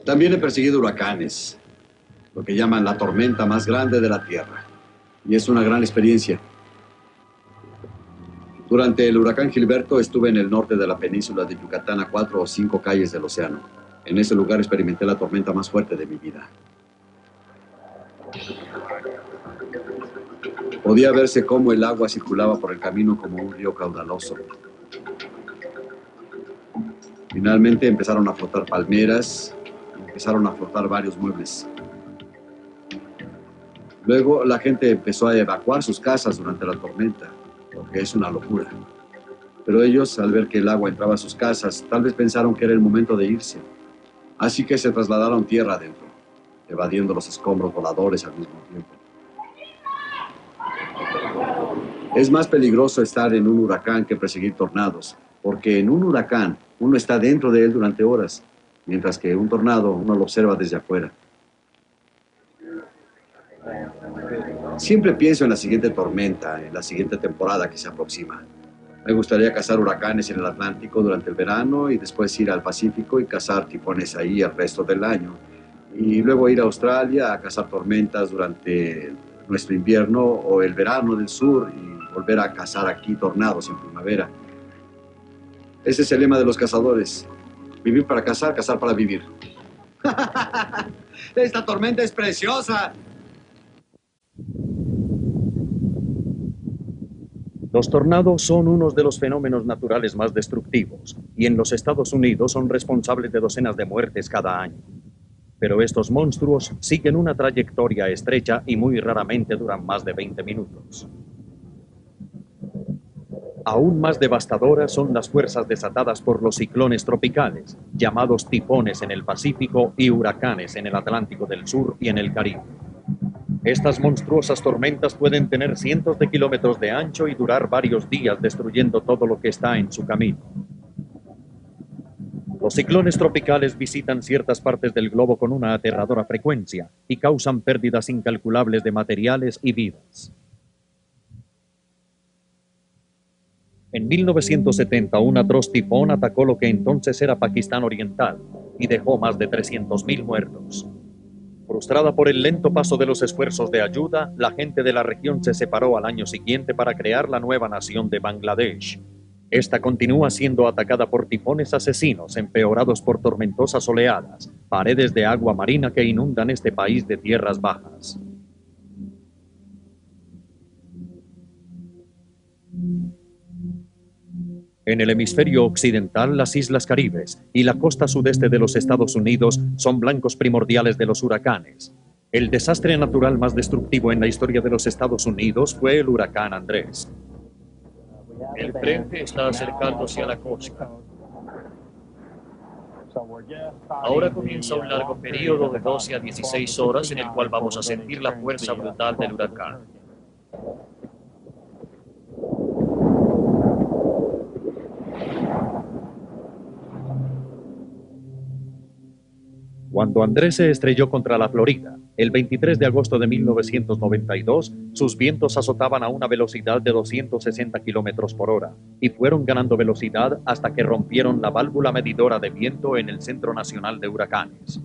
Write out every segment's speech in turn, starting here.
También he perseguido huracanes, lo que llaman la tormenta más grande de la Tierra. Y es una gran experiencia. Durante el huracán Gilberto estuve en el norte de la península de Yucatán, a 4 o 5 calles del océano. En ese lugar experimenté la tormenta más fuerte de mi vida. Podía verse cómo el agua circulaba por el camino como un río caudaloso. Finalmente empezaron a flotar palmeras, empezaron a flotar varios muebles. Luego la gente empezó a evacuar sus casas durante la tormenta, lo que es una locura. Pero ellos, al ver que el agua entraba a sus casas, tal vez pensaron que era el momento de irse. Así que se trasladaron tierra adentro, evadiendo los escombros voladores al mismo tiempo. Es más peligroso estar en un huracán que perseguir tornados, porque en un huracán uno está dentro de él durante horas, mientras que un tornado uno lo observa desde afuera. Siempre pienso en la siguiente tormenta, en la siguiente temporada que se aproxima. Me gustaría cazar huracanes en el Atlántico durante el verano y después ir al Pacífico y cazar tifones ahí el resto del año. Y luego ir a Australia a cazar tormentas durante nuestro invierno o el verano del sur y volver a cazar aquí tornados en primavera. Ese es el lema de los cazadores. Vivir para cazar, cazar para vivir. ¡Esta tormenta es preciosa! Los tornados son unos de los fenómenos naturales más destructivos y en los Estados Unidos son responsables de docenas de muertes cada año. Pero estos monstruos siguen una trayectoria estrecha y muy raramente duran más de 20 minutos. Aún más devastadoras son las fuerzas desatadas por los ciclones tropicales, llamados tifones en el Pacífico y huracanes en el Atlántico del Sur y en el Caribe. Estas monstruosas tormentas pueden tener cientos de kilómetros de ancho y durar varios días destruyendo todo lo que está en su camino. Los ciclones tropicales visitan ciertas partes del globo con una aterradora frecuencia y causan pérdidas incalculables de materiales y vidas. En 1970, un atroz tifón atacó lo que entonces era Pakistán Oriental y dejó más de 300.000 muertos. Frustrada por el lento paso de los esfuerzos de ayuda, la gente de la región se separó al año siguiente para crear la nueva nación de Bangladesh. Esta continúa siendo atacada por tifones asesinos empeorados por tormentosas oleadas, paredes de agua marina que inundan este país de tierras bajas. En el hemisferio occidental, las Islas Caribes y la costa sudeste de los Estados Unidos son blancos primordiales de los huracanes. El desastre natural más destructivo en la historia de los Estados Unidos fue el huracán Andrés. El frente está acercándose a la costa. Ahora comienza un largo periodo de 12 a 16 horas en el cual vamos a sentir la fuerza brutal del huracán. Cuando Andrés se estrelló contra la Florida, el 23 de agosto de 1992, sus vientos azotaban a una velocidad de 260 kilómetros por hora y fueron ganando velocidad hasta que rompieron la válvula medidora de viento en el Centro Nacional de Huracanes.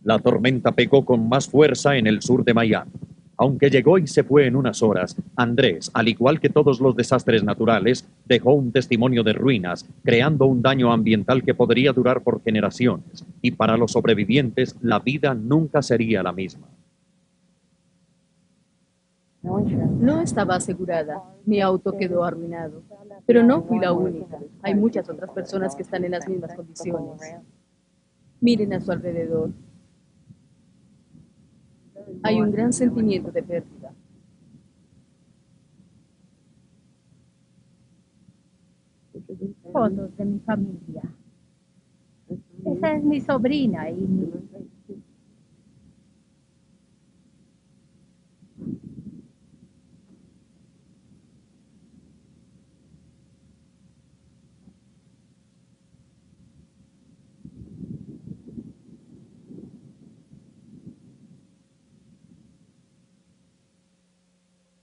La tormenta pegó con más fuerza en el sur de Miami. Aunque llegó y se fue en unas horas, Andrés, al igual que todos los desastres naturales, dejó un testimonio de ruinas, creando un daño ambiental que podría durar por generaciones, y para los sobrevivientes la vida nunca sería la misma. No estaba asegurada. Mi auto quedó arruinado. Pero no fui la única. Hay muchas otras personas que están en las mismas condiciones. Miren a su alrededor. Hay un gran sentimiento de pérdida. Fotos de mi familia. Esa es mi sobrina y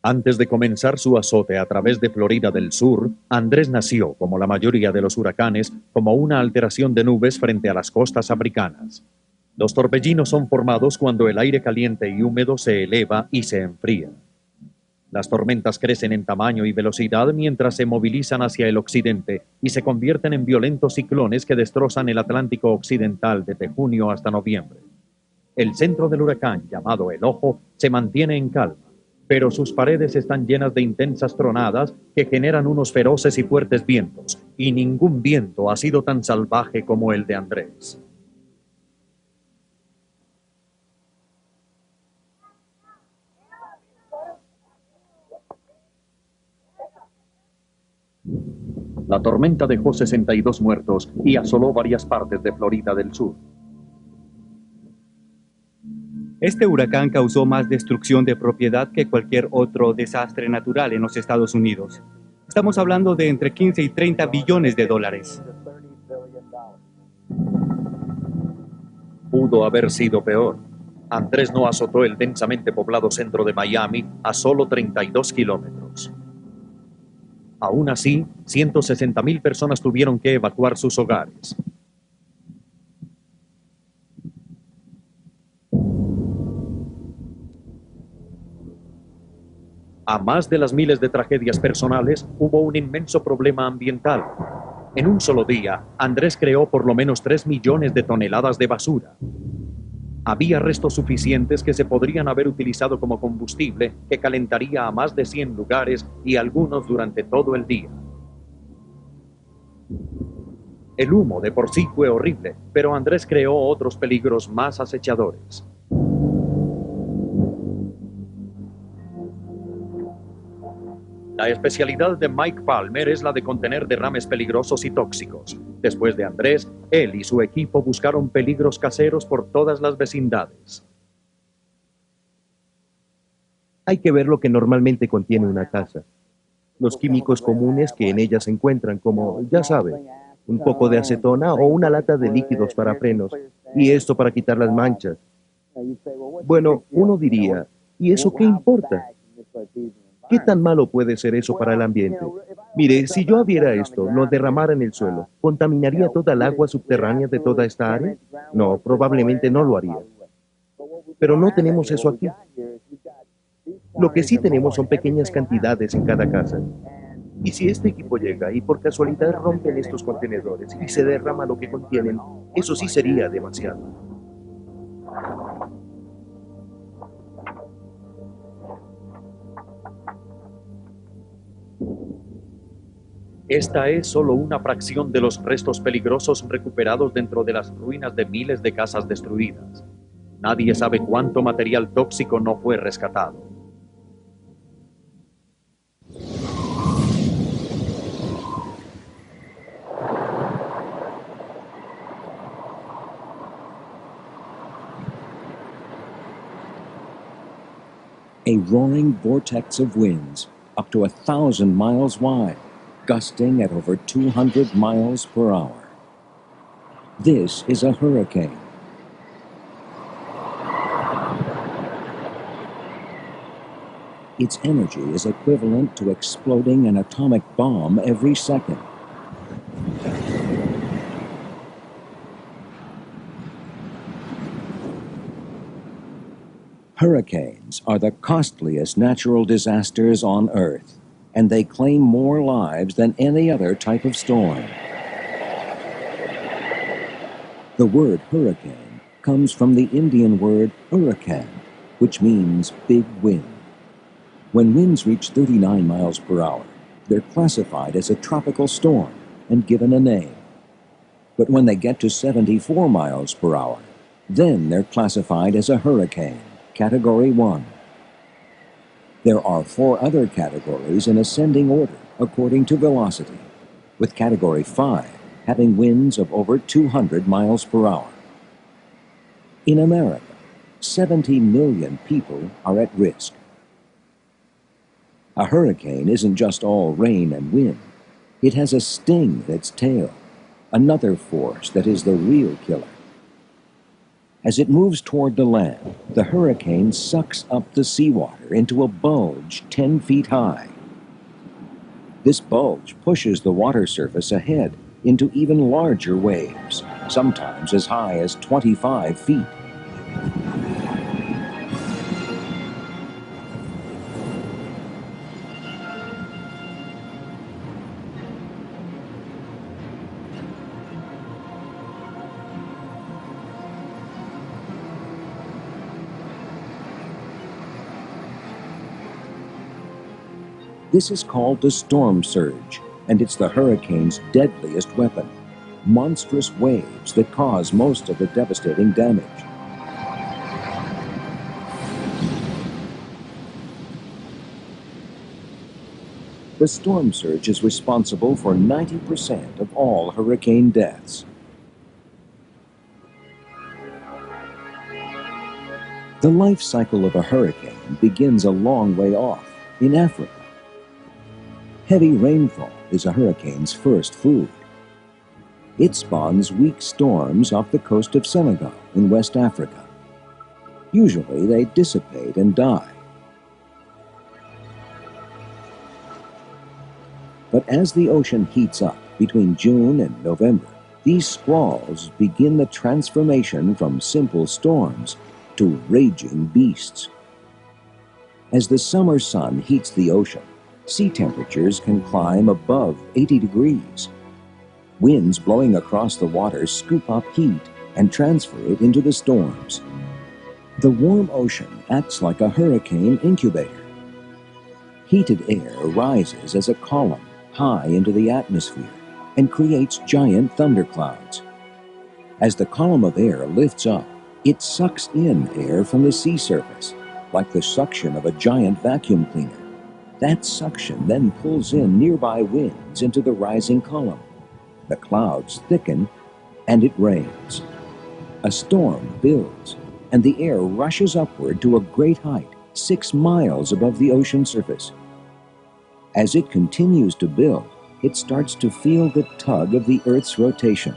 Antes de comenzar su azote a través de Florida del Sur, Andrés nació, como la mayoría de los huracanes, como una alteración de nubes frente a las costas africanas. Los torbellinos son formados cuando el aire caliente y húmedo se eleva y se enfría. Las tormentas crecen en tamaño y velocidad mientras se movilizan hacia el occidente y se convierten en violentos ciclones que destrozan el Atlántico occidental desde junio hasta noviembre. El centro del huracán, llamado el Ojo, se mantiene en calma, pero sus paredes están llenas de intensas tronadas que generan unos feroces y fuertes vientos, y ningún viento ha sido tan salvaje como el de Andrés. La tormenta dejó 62 muertos y asoló varias partes de Florida del Sur. Este huracán causó más destrucción de propiedad que cualquier otro desastre natural en los Estados Unidos. Estamos hablando de entre 15 y 30 billones de dólares. Pudo haber sido peor. Andrés no azotó el densamente poblado centro de Miami a solo 32 kilómetros. Aún así, 160,000 personas tuvieron que evacuar sus hogares. A más de las miles de tragedias personales, hubo un inmenso problema ambiental. En un solo día, Andrés creó por lo menos 3 millones de toneladas de basura. Había restos suficientes que se podrían haber utilizado como combustible que calentaría a más de 100 lugares y algunos durante todo el día. El humo de por sí fue horrible, pero Andrés creó otros peligros más acechadores. La especialidad de Mike Palmer es la de contener derrames peligrosos y tóxicos. Después de Andrés, él y su equipo buscaron peligros caseros por todas las vecindades. Hay que ver lo que normalmente contiene una casa. Los químicos comunes que en ella se encuentran, como, ya sabe, un poco de acetona o una lata de líquidos para frenos, y esto para quitar las manchas. Bueno, uno diría, ¿y eso qué importa? ¿Qué tan malo puede ser eso para el ambiente? Mire, si yo abriera esto, lo derramara en el suelo, ¿contaminaría toda el agua subterránea de toda esta área? No, probablemente no lo haría. Pero no tenemos eso aquí. Lo que sí tenemos son pequeñas cantidades en cada casa. Y si este equipo llega y por casualidad rompen estos contenedores y se derrama lo que contienen, eso sí sería demasiado. Esta es solo una fracción de los restos peligrosos recuperados dentro de las ruinas de miles de casas destruidas. Nadie sabe cuánto material tóxico no fue rescatado. A roaring vortex of winds, up to 1,000 miles wide, gusting at over 200 miles per hour. This is a hurricane. Its energy is equivalent to exploding an atomic bomb every second. Hurricanes are the costliest natural disasters on Earth, and they claim more lives than any other type of storm. The word hurricane comes from the Indian word hurricane, which means big wind. When winds reach 39 miles per hour, they're classified as a tropical storm and given a name. But when they get to 74 miles per hour, then they're classified as a hurricane, Category 1. There are 4 other categories in ascending order according to velocity, with Category 5 having winds of over 200 miles per hour. In America, 70 million people are at risk. A hurricane isn't just all rain and wind. It has a sting at its tail, another force that is the real killer. As it moves toward the land, the hurricane sucks up the seawater into a bulge 10 feet high. This bulge pushes the water surface ahead into even larger waves, sometimes as high as 25 feet. This is called the storm surge, and it's the hurricane's deadliest weapon. Monstrous waves that cause most of the devastating damage. The storm surge is responsible for 90% of all hurricane deaths. The life cycle of a hurricane begins a long way off, in Africa. Heavy rainfall is a hurricane's first food. It spawns weak storms off the coast of Senegal in West Africa. Usually they dissipate and die. But as the ocean heats up between June and November, these squalls begin the transformation from simple storms to raging beasts. As the summer sun heats the ocean, sea temperatures can climb above 80 degrees. Winds blowing across the water scoop up heat and transfer it into the storms. The warm ocean acts like a hurricane incubator. Heated air rises as a column high into the atmosphere and creates giant thunderclouds. As the column of air lifts up, it sucks in air from the sea surface, like the suction of a giant vacuum cleaner. That suction then pulls in nearby winds into the rising column. The clouds thicken, and it rains. A storm builds, and the air rushes upward to a great height, 6 miles above the ocean surface. As it continues to build, it starts to feel the tug of the Earth's rotation.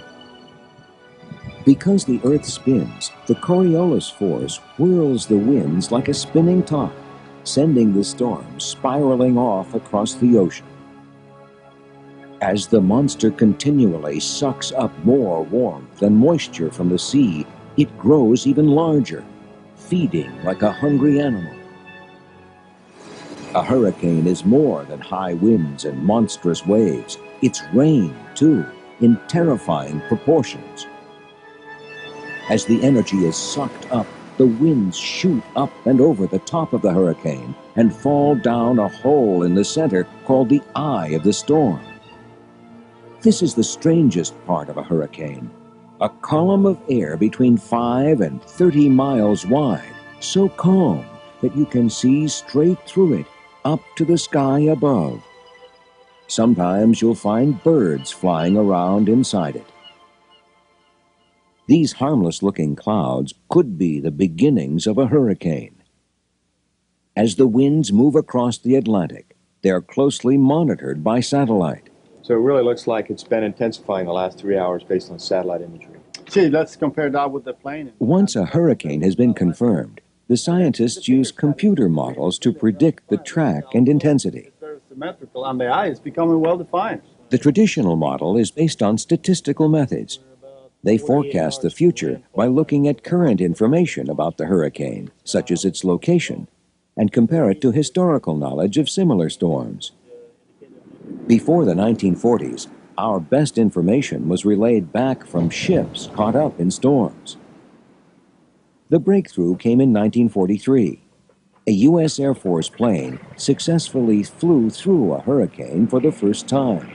Because the Earth spins, the Coriolis force whirls the winds like a spinning top, sending the storm spiraling off across the ocean. As the monster continually sucks up more warmth and moisture from the sea, it grows even larger, feeding like a hungry animal. A hurricane is more than high winds and monstrous waves. It's rain, too, in terrifying proportions. As the energy is sucked up, the winds shoot up and over the top of the hurricane and fall down a hole in the center called the eye of the storm. This is the strangest part of a hurricane. A column of air between 5 and 30 miles wide, so calm that you can see straight through it up to the sky above. Sometimes you'll find birds flying around inside it. These harmless-looking clouds could be the beginnings of a hurricane. As the winds move across the Atlantic, they are closely monitored by satellite. So it really looks like it's been intensifying the last 3 hours based on satellite imagery. See, let's compare that with the plane. Once a hurricane has been confirmed, the scientists use computer models to predict the track and intensity. It's very symmetrical, and the eye is becoming well-defined. The traditional model is based on statistical methods. They forecast the future by looking at current information about the hurricane, such as its location, and compare it to historical knowledge of similar storms. Before the 1940s, our best information was relayed back from ships caught up in storms. The breakthrough came in 1943. A U.S. Air Force plane successfully flew through a hurricane for the first time.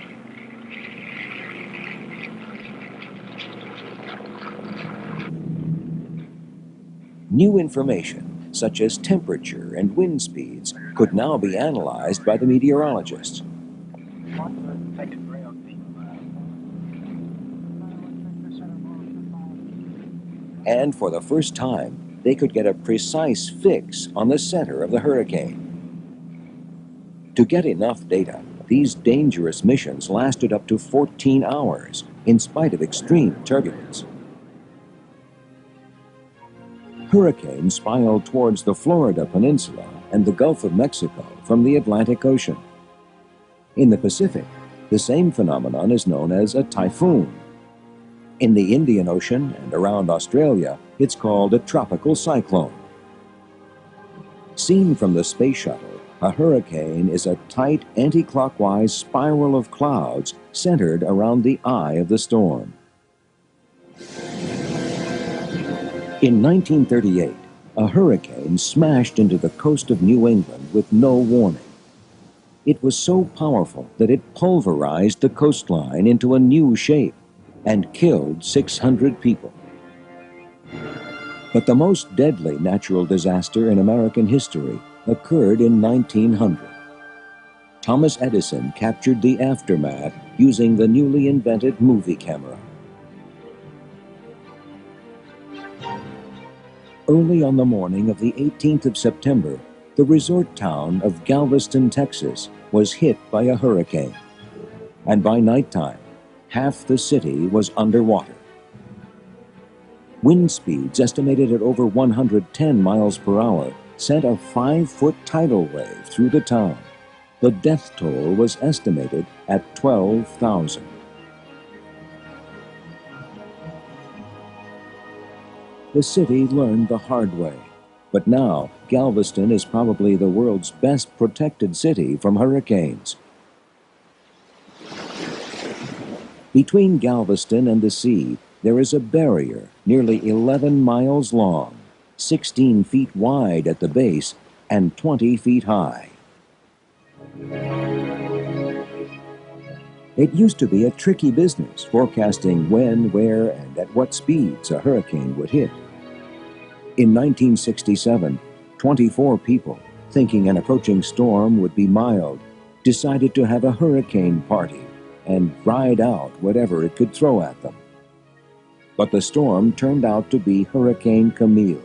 New information, such as temperature and wind speeds, could now be analyzed by the meteorologists. And for the first time, they could get a precise fix on the center of the hurricane. To get enough data, these dangerous missions lasted up to 14 hours, in spite of extreme turbulence. Hurricanes spiral towards the Florida Peninsula and the Gulf of Mexico from the Atlantic Ocean. In the Pacific, the same phenomenon is known as a typhoon. In the Indian Ocean and around Australia, it's called a tropical cyclone. Seen from the space shuttle, a hurricane is a tight anti-clockwise spiral of clouds centered around the eye of the storm. In 1938, a hurricane smashed into the coast of New England with no warning. It was so powerful that it pulverized the coastline into a new shape and killed 600 people. But the most deadly natural disaster in American history occurred in 1900. Thomas Edison captured the aftermath using the newly invented movie camera. Early on the morning of the 18th of September, the resort town of Galveston, Texas, was hit by a hurricane. And by nighttime, half the city was underwater. Wind speeds estimated at over 110 miles per hour sent a 5-foot tidal wave through the town. The death toll was estimated at 12,000. The city learned the hard way, but now Galveston is probably the world's best protected city from hurricanes. Between Galveston and the sea, there is a barrier nearly 11 miles long, 16 feet wide at the base, and 20 feet high. It used to be a tricky business forecasting when, where, and at what speeds a hurricane would hit. In 1967, 24 people, thinking an approaching storm would be mild, decided to have a hurricane party and ride out whatever it could throw at them. But the storm turned out to be Hurricane Camille,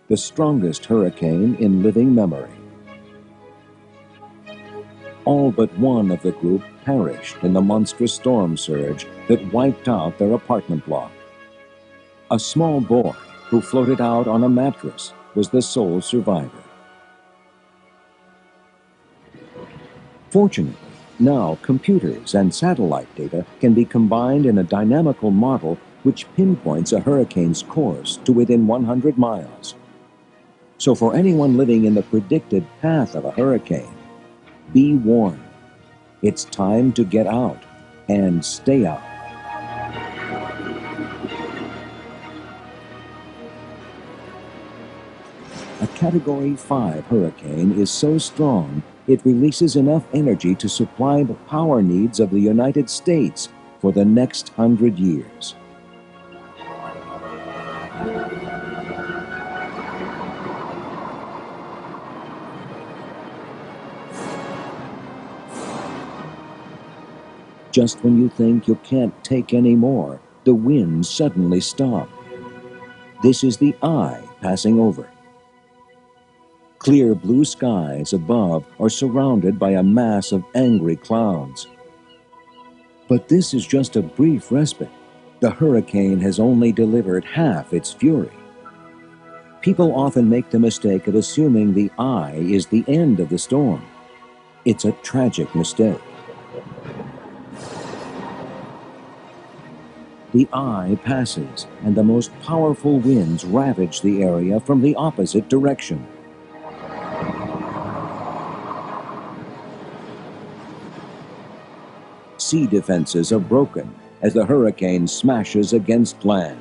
the strongest hurricane in living memory. All but one of the group perished in the monstrous storm surge that wiped out their apartment block. A small boy who floated out on a mattress was the sole survivor. Fortunately, now computers and satellite data can be combined in a dynamical model which pinpoints a hurricane's course to within 100 miles. So for anyone living in the predicted path of a hurricane, be warned. It's time to get out and stay out. A Category 5 hurricane is so strong it releases enough energy to supply the power needs of the United States for the next 100 years. Just when you think you can't take any more, the winds suddenly stop. This is the eye passing over. Clear blue skies above are surrounded by a mass of angry clouds. But this is just a brief respite. The hurricane has only delivered half its fury. People often make the mistake of assuming the eye is the end of the storm. It's a tragic mistake. The eye passes, and the most powerful winds ravage the area from the opposite direction. Sea defenses are broken as the hurricane smashes against land.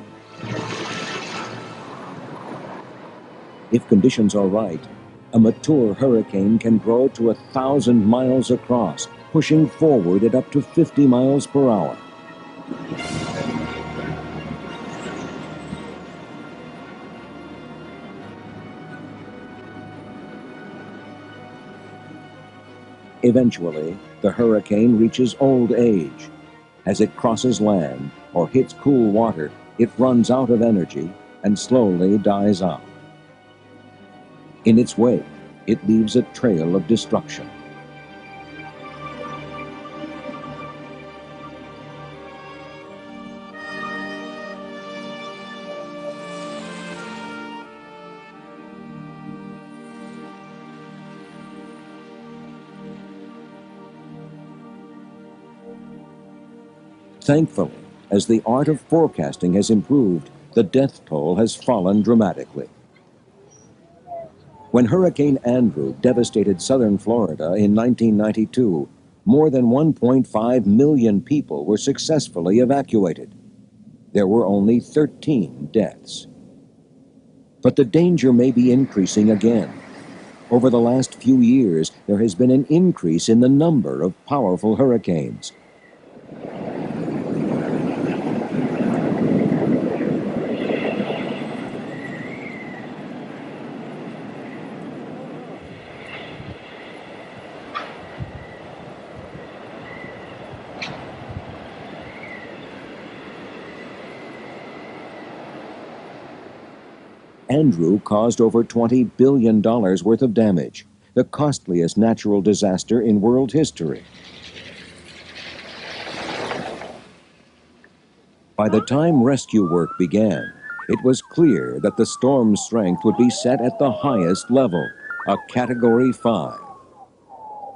If conditions are right, a mature hurricane can grow to 1,000 miles across, pushing forward at up to 50 miles per hour. Eventually, the hurricane reaches old age. As it crosses land or hits cool water, it runs out of energy and slowly dies out. In its wake, it leaves a trail of destruction. Thankfully, as the art of forecasting has improved, the death toll has fallen dramatically. When Hurricane Andrew devastated southern Florida in 1992, more than 1.5 million people were successfully evacuated. There were only 13 deaths. But the danger may be increasing again. Over the last few years, there has been an increase in the number of powerful hurricanes. Andrew caused over $20 billion worth of damage, the costliest natural disaster in world history. By the time rescue work began, it was clear that the storm's strength would be set at the highest level, a Category 5.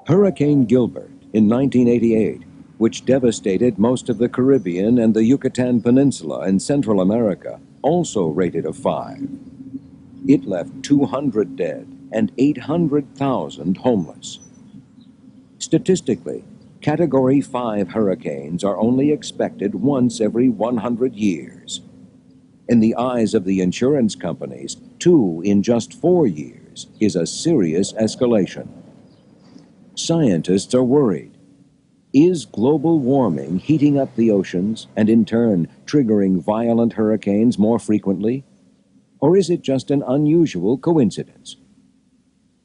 Hurricane Gilbert in 1988, which devastated most of the Caribbean and the Yucatan Peninsula in Central America, also rated a 5. It left 200 dead and 800,000 homeless. Statistically, Category 5 hurricanes are only expected once every 100 years. In the eyes of the insurance companies, 2 in just 4 years is a serious escalation. Scientists are worried. Is global warming heating up the oceans and in turn triggering violent hurricanes more frequently? Or is it just an unusual coincidence?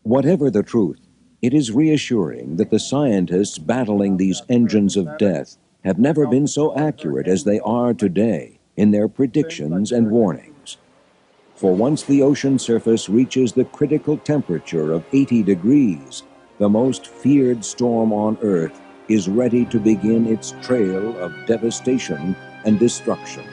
Whatever the truth, it is reassuring that the scientists battling these engines of death have never been so accurate as they are today in their predictions and warnings. For once the ocean surface reaches the critical temperature of 80 degrees, the most feared storm on Earth is ready to begin its trail of devastation and destruction.